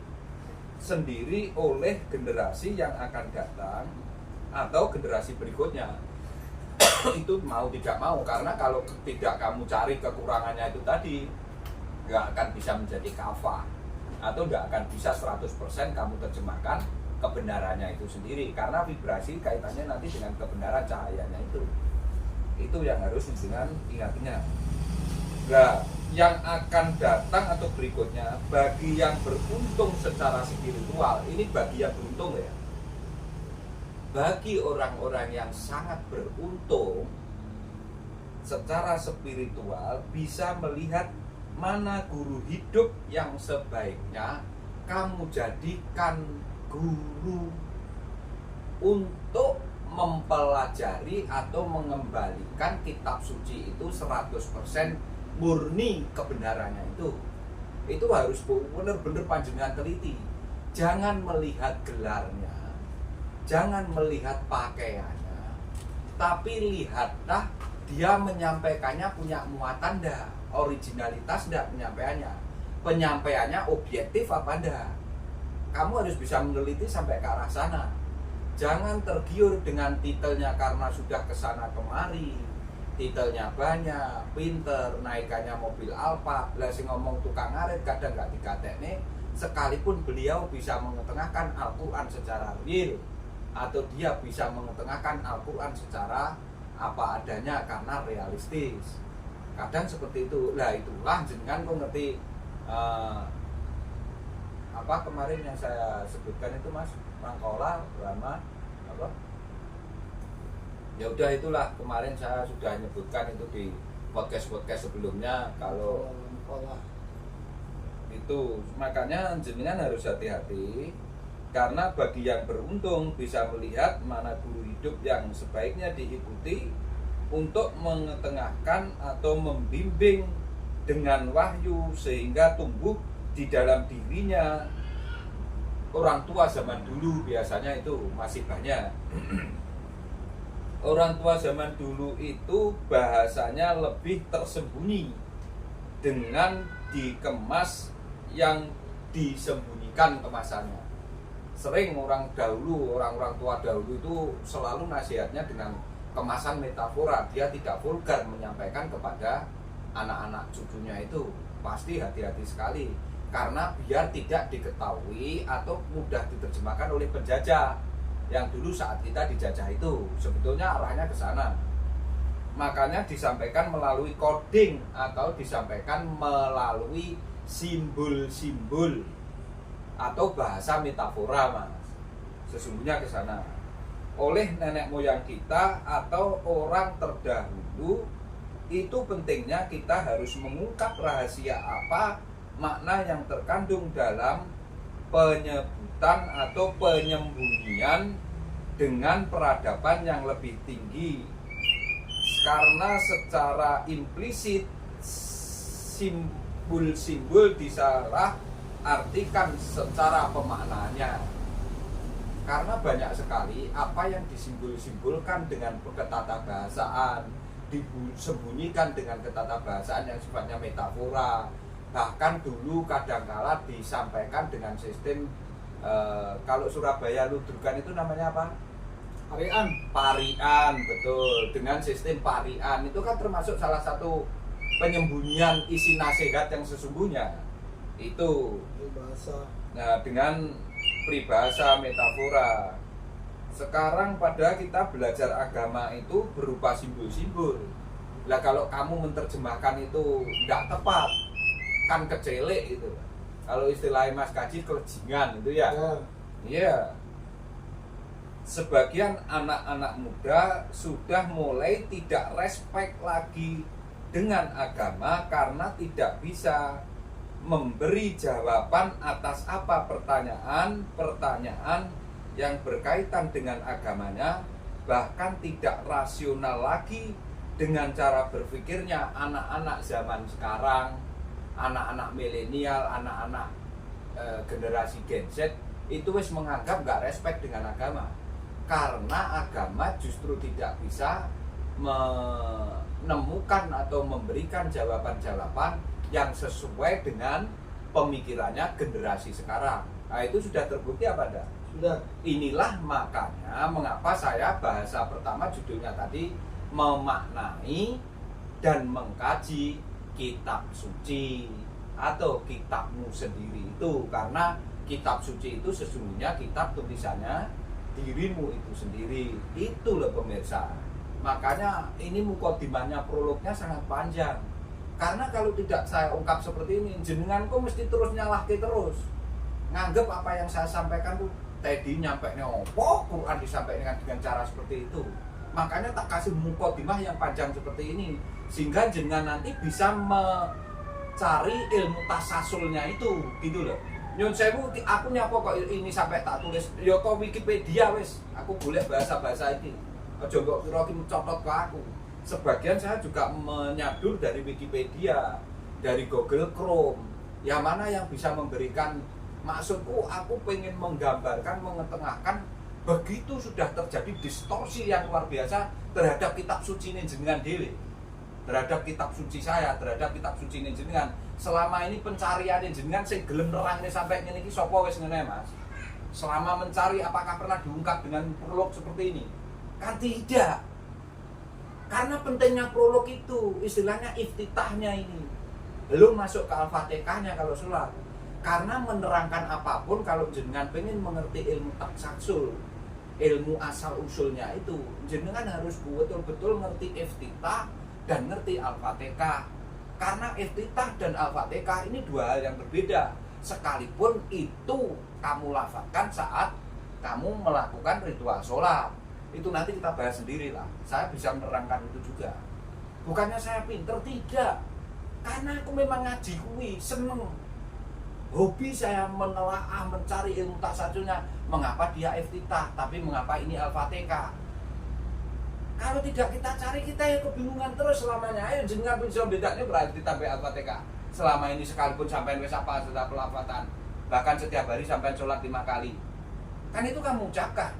sendiri oleh generasi yang akan datang atau generasi berikutnya. Itu mau tidak mau, karena kalau tidak kamu cari kekurangannya itu tadi, nggak akan bisa menjadi kafah, atau nggak akan bisa 100% kamu terjemahkan kebenarannya itu sendiri, karena vibrasi kaitannya nanti dengan kebenaran cahayanya itu yang harus dengan ingat-ingat. Nah, yang akan datang atau berikutnya bagi yang beruntung secara spiritual, ini bagi yang beruntung ya. Bagi orang-orang yang sangat beruntung secara spiritual bisa melihat mana guru hidup yang sebaiknya kamu jadikan guru untuk mempelajari atau mengembalikan kitab suci itu 100% murni kebenarannya itu harus benar-benar panjenengan teliti. Jangan melihat gelarnya, jangan melihat pakaiannya, tapi lihatlah dia menyampaikannya punya muatan dah, originalitas dah penyampaiannya objektif apa dah. Kamu harus bisa meneliti sampai ke arah sana. Jangan tergiur dengan titelnya karena sudah kesana kemari, titelnya banyak, pinter, naikannya mobil Alfa, lah sing ngomong tukang ngarit kadang gak dikatekne, sekalipun beliau bisa mengetengahkan Al-Quran secara real, atau dia bisa mengetengahkan Al-Quran secara apa adanya karena realistis. Kadang seperti itu. Lah itulah jenengan kok ngerti apa kemarin yang saya sebutkan itu Mas, Mangkola, Brahma, apa? Ya udah itulah kemarin saya sudah nyebutkan itu di podcast sebelumnya. Kalau itu makanya jenengan harus hati-hati, karena bagi yang beruntung bisa melihat mana guru hidup yang sebaiknya diikuti untuk mengetengahkan atau membimbing dengan wahyu sehingga tumbuh di dalam dirinya. Orang tua zaman dulu biasanya itu masih banyak. Orang tua zaman dulu itu bahasanya lebih tersembunyi dengan dikemas yang disembunyikan kemasannya. Sering orang tua dahulu itu selalu nasihatnya dengan kemasan metafora. Dia tidak vulgar menyampaikan kepada anak-anak cucunya itu. Pasti hati-hati sekali, karena biar tidak diketahui atau mudah diterjemahkan oleh penjajah. Yang dulu saat kita dijajah itu sebetulnya arahnya ke sana. Makanya disampaikan melalui coding atau disampaikan melalui simbol-simbol atau bahasa metafora, Mas. Sesungguhnya ke sana. Oleh nenek moyang kita atau orang terdahulu Itu pentingnya kita harus mengungkap rahasia apa makna yang terkandung dalam penyebutan atau penyembunyian dengan peradaban yang lebih tinggi. Karena secara implisit simbol-simbol disalah artikan secara pemaknaannya. Karena banyak sekali apa yang disimbol-simbolkan dengan ketatabahasaan disembunyikan dengan ketatabahasaan yang sifatnya metafora. Bahkan dulu kadangkala disampaikan dengan sistem kalau Surabaya ludrukan itu namanya apa? Parian, betul. Dengan sistem parian itu kan termasuk salah satu penyembunyian isi nasihat yang sesungguhnya. Itu. Bahasa. Nah, dengan peribahasa metafora. Sekarang pada kita belajar agama itu berupa simbol-simbol. Lah kalau kamu menerjemahkan itu tidak tepat, kan kecelek itu. Kalau istilah Mas Kaji kelejingan itu ya. Iya. Sebagian anak-anak muda sudah mulai tidak respect lagi dengan agama karena tidak bisa memberi jawaban atas apa pertanyaan yang berkaitan dengan agamanya, bahkan tidak rasional lagi dengan cara berpikirnya anak-anak zaman sekarang, anak-anak milenial, anak-anak generasi Gen Z itu wis menganggap nggak respect dengan agama. Karena agama justru tidak bisa menemukan atau memberikan jawaban-jawaban yang sesuai dengan pemikirannya generasi sekarang. Nah, itu sudah terbukti apa enggak? Sudah. Inilah makanya mengapa saya bahasa pertama judulnya tadi memaknai dan mengkaji kitab suci atau kitabmu sendiri itu, karena kitab suci itu sesungguhnya kitab tulisannya dirimu itu sendiri. Itu loh pemirsa. Makanya ini mukadimahnya, prolognya sangat panjang. Karena kalau tidak saya ungkap seperti ini, jenenganku mesti terus nyalahke terus. Nganggep apa yang saya sampaikan tuh tadi nyampe opo, Quran disampaikan dengan cara seperti itu. Makanya tak kasih mukadimah yang panjang seperti ini, sehingga jenengan nanti bisa mencari ilmu tasasulnya itu, gitu loh. Nyun sewu, aku nyapa kok ini sampai tak tulis. Ya kok Wikipedia wis, aku boleh bahasa-bahasa ini. Aja kok kira ki mencotot ke aku. Sebagian saya juga menyadur dari Wikipedia, dari Google Chrome. Yang mana yang bisa memberikan, maksudku aku pengen menggambarkan, mengetengahkan begitu sudah terjadi distorsi yang luar biasa terhadap kitab suci ini jenengan dewe. Terhadap kitab suci saya, terhadap kitab suci ini jenengan. Selama ini pencarian jenengan sing gelem nerangnya sampai ngene iki sapa wis ngene Mas. Selama mencari apakah pernah diungkap dengan prolog seperti ini? Kan tidak. Karena pentingnya prolog itu, istilahnya iftitahnya ini. Belum masuk ke Al-Fatihahnya kalau sholat. Karena menerangkan apapun kalau jenengan pengen mengerti ilmu taksasul, ilmu asal usulnya itu, jenengan harus betul-betul ngerti iftitah dan ngerti Al-Fatihah. Karena iftitah dan Al-Fatihah ini dua hal yang berbeda. Sekalipun itu kamu lafazkan saat kamu melakukan ritual sholat. Itu nanti kita bahas sendiri lah. Saya bisa menerangkan itu juga. Bukannya saya pinter, tidak. Karena aku memang ngaji kuwi, seneng. Hobi saya menelaah, mencari ilmu tasasulnya. Mengapa dia iftitah, tapi mengapa ini Al-Fatihah? Kalau tidak kita cari, kita ya kebingungan terus selamanya. Ayo jenengan bisa bedanya berarti sampai Al-Fatihah. Selama ini sekalipun sampai wis apa setelah pelafatan, bahkan setiap hari sampai sholat 5 kali. Kan itu kamu ucapkan.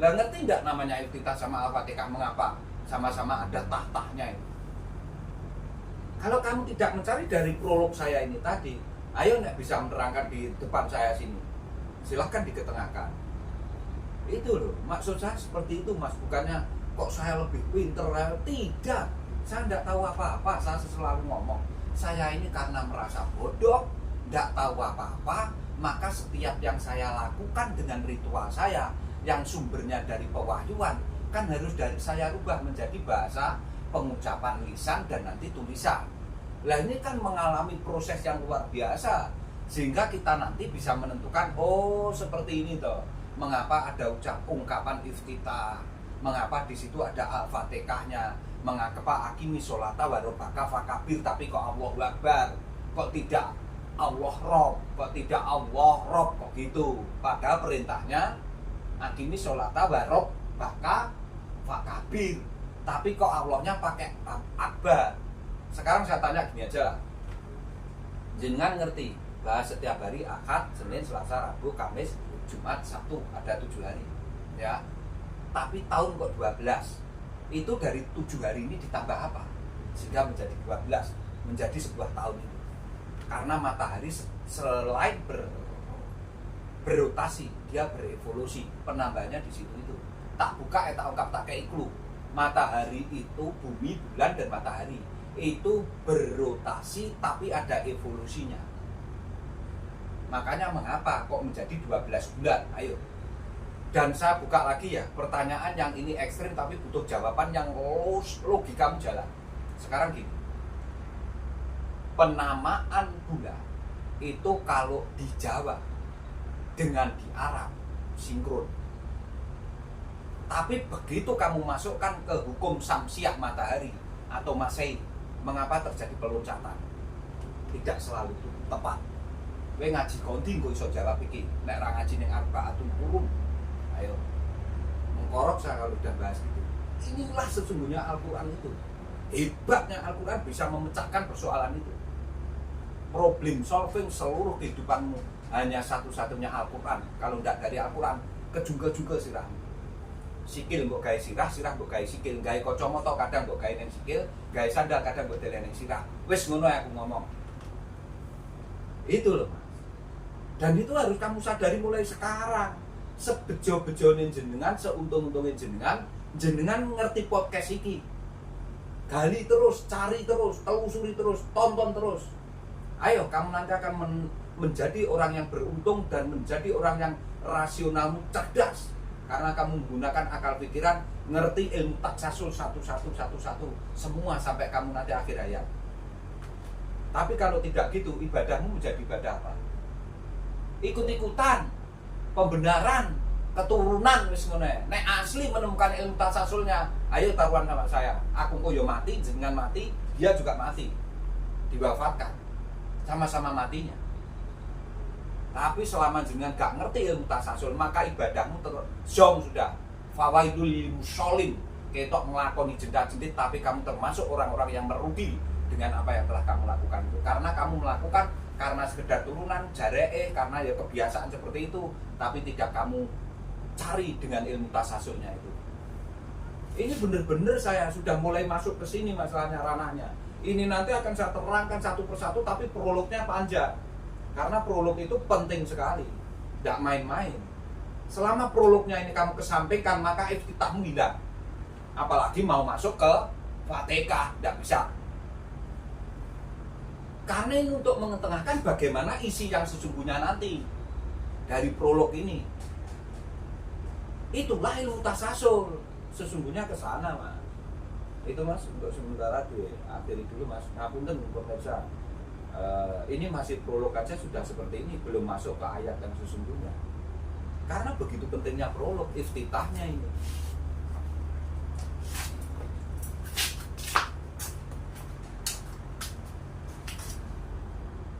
Lah ngerti tidak namanya iftitah sama Al-Fatihah mengapa? Sama-sama ada tahtahnya itu. Kalau kamu tidak mencari dari prolog saya ini tadi, ayo nggak bisa menerangkan di depan saya sini. Silahkan diketengahkan. Itu loh, maksud saya seperti itu Mas. Bukannya kok saya lebih pinter, tidak. Saya tidak tahu apa-apa, saya selalu ngomong. Saya ini karena merasa bodoh, tidak tahu apa-apa, maka setiap yang saya lakukan dengan ritual saya, yang sumbernya dari pewahyuan, kan harus dari saya rubah menjadi bahasa, pengucapan lisan, dan nanti tulisan. Lah ini kan mengalami proses yang luar biasa, sehingga kita nanti bisa menentukan, oh seperti ini toh, mengapa ada ungkapan iftitah, Mengapa di situ ada Al-Fatihahnya? Mengapa akimi sholata wa rabbaka fakabir, tapi kok Allahu Akbar? Kok tidak Allah Rob? Kok tidak Allah Rob? Kok gitu? Padahal perintahnya akimi sholata wa rabbaka fakabir, tapi kok Allahnya pakai Akbar. Sekarang saya tanya gini aja lah, jenengan ngerti bahwa setiap hari Ahad, Senin, Selasa, Rabu, Kamis, Jumat, Sabtu ada 7 hari ya. Tapi tahun kok 12. Itu dari 7 hari ini ditambah apa? Sehingga menjadi 12, menjadi sebuah tahun itu. Karena matahari selain berotasi, dia berevolusi. Penambahannya di situ itu. Tak buka, tak ungkap, tak kayak clue. Matahari itu, bumi, bulan, dan matahari itu berotasi tapi ada evolusinya. Makanya mengapa kok menjadi 12 bulan? Ayo. Dan saya buka lagi ya, pertanyaan yang ini ekstrim tapi butuh jawaban yang logika jalan. Sekarang gini, penamaan bulan itu kalau di Jawa dengan di Arab sinkron. Tapi begitu kamu masukkan ke hukum Samsiah matahari atau Masehi, mengapa terjadi peloncatan? Tidak selalu tepat. Kowe ngaji konti kok iso jawab iki, nek ra ngaji ning Arba'atul Hurum. Ayo, mengkorok saya kalau udah bahas gitu. Inilah sesungguhnya Al-Quran itu. Hebatnya Al-Quran bisa memecahkan persoalan itu. Problem solving seluruh kehidupanmu hanya satu-satunya Al-Quran. Kalau tidak dari Al-Quran, kejungkel-jungkel sirahmu. Sikil mbok gawe sirah, sirah mbok gawe sikil. Gawe kacamata kadang mbok gawe ning sikil, gawe sandal kadang mbok deleh ning sirah. Wis ngono aku ngomong. Itu loh, Mas. Dan itu harus kamu sadari mulai sekarang. Sebejo-bejone jenengan, seuntung-untungnya jenengan ngerti podcast iki. Gali terus, cari terus, telusuri terus, tonton terus. Ayo, kamu nanti akan menjadi orang yang beruntung dan menjadi orang yang rasionalmu cerdas. Karena kamu menggunakan akal pikiran, ngerti ilmu taksasul satu-satu, semua sampai kamu nanti akhir hayat. Tapi kalau tidak gitu, ibadahmu menjadi ibadah apa? Ikut-ikutan, pembenaran, keturunan wis ngono. Nek asli menemukan ilmu tasasulnya, ayo taruhan sama saya. Aku kok yo mati, jenengan mati, dia juga mati. Diwafatkan. Sama-sama matinya. Tapi selama jenengan gak ngerti ilmu tasasul, maka ibadahmu zong sudah. Fawaidul lil musholin. Ketok ngelakoni jendak-jendit, tapi kamu termasuk orang-orang yang merugi dengan apa yang telah kamu lakukan itu. Karena kamu melakukan karena sekedar turunan, jaree, karena ya kebiasaan seperti itu, tapi tidak kamu cari dengan ilmu tasasulnya itu. Ini benar-benar saya sudah mulai masuk ke sini masalahnya, ranahnya. Ini nanti akan saya terangkan satu persatu, tapi prolognya panjang. Karena prolog itu penting sekali, tidak main-main. Selama prolognya ini kamu kesampingkan, maka iftitahmu hilang. Apalagi mau masuk ke Fatihah, tidak bisa. Karena ini untuk mengetengahkan bagaimana isi yang sesungguhnya nanti dari prolog ini. Itulah ilmu tasasul. Sesungguhnya ke sana, Mas. Itu Mas, untuk sementara akhiri dulu Mas. Ngapunten pemirsa. Ini masih prolog aja sudah seperti ini, belum masuk ke ayat yang sesungguhnya. Karena begitu pentingnya prolog, iftitahnya ini.